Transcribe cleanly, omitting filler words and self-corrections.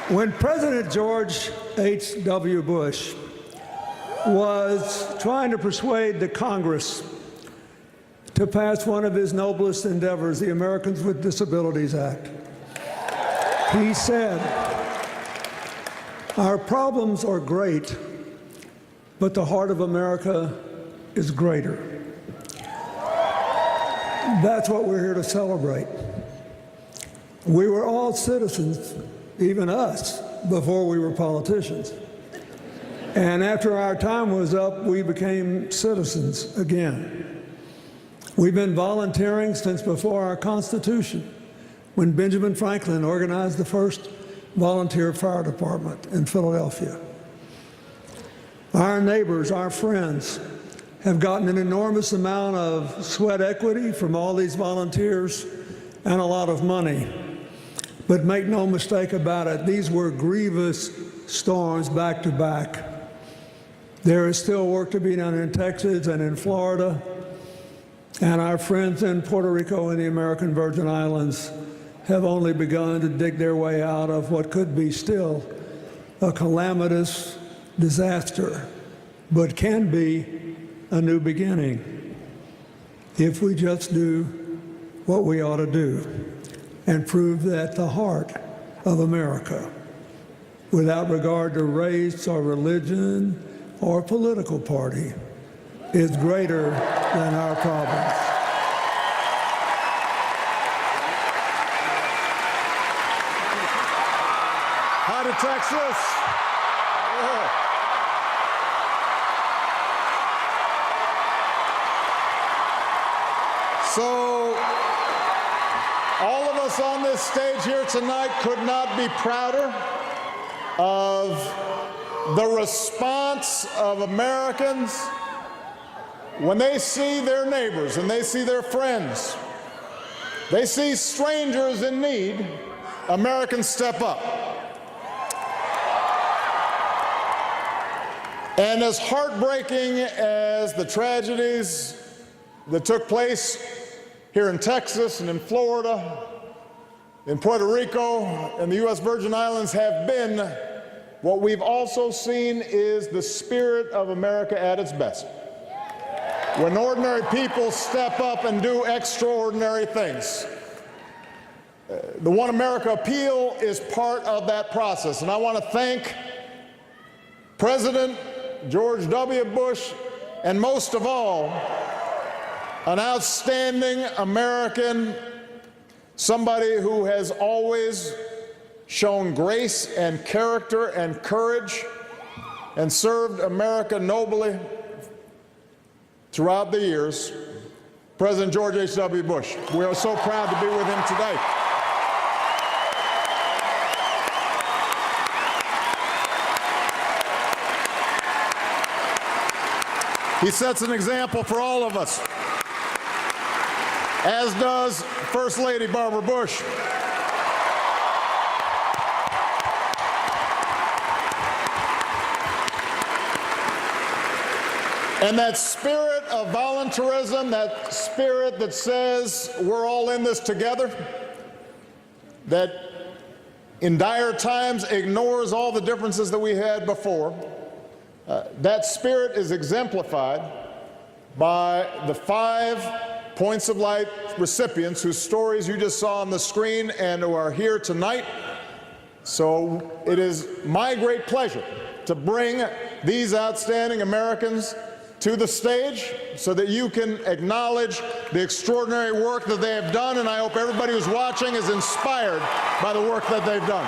When President George H.W. Bush was trying to persuade the Congress to pass one of his noblest endeavors, the Americans with Disabilities Act, he said, "Our problems are great, but the heart of America is greater." That's what we're here to celebrate. We were all citizens, even us, before we were politicians. And after our time was up, we became citizens again. We've been volunteering since before our Constitution, when Benjamin Franklin organized the first volunteer fire department in Philadelphia. Our neighbors, our friends, have gotten an enormous amount of sweat equity from all these volunteers and a lot of money. But make no mistake about it, these were grievous storms back to back. There is still work to be done in Texas and in Florida, and our friends in Puerto Rico and the American Virgin Islands have only begun to dig their way out of what could be still a calamitous disaster, but can be a new beginning if we just do what we ought to do and prove that the heart of America, without regard to race or religion or political party, is greater than our problems. Hi to Texas. Yeah. So, all of us on this stage here tonight could not be prouder of the response of Americans when they see their neighbors and they see their friends, they see strangers in need. Americans step up. And as heartbreaking as the tragedies that took place here in Texas and in Florida, in Puerto Rico, and the U.S. Virgin Islands have been, what we've also seen is the spirit of America at its best. When ordinary people step up and do extraordinary things. The One America Appeal is part of that process, and I want to thank President George W. Bush, and most of all, an outstanding American, somebody who has always shown grace and character and courage and served America nobly throughout the years, President George H.W. Bush. We are so proud to be with him today. He sets an example for all of us, as does First Lady Barbara Bush. And that spirit of volunteerism, that spirit that says we're all in this together, that in dire times ignores all the differences that we had before, that spirit is exemplified by the 5 Points of Light recipients whose stories you just saw on the screen and who are here tonight. So it is my great pleasure to bring these outstanding Americans to the stage so that you can acknowledge the extraordinary work that they have done, and I hope everybody who's watching is inspired by the work that they've done.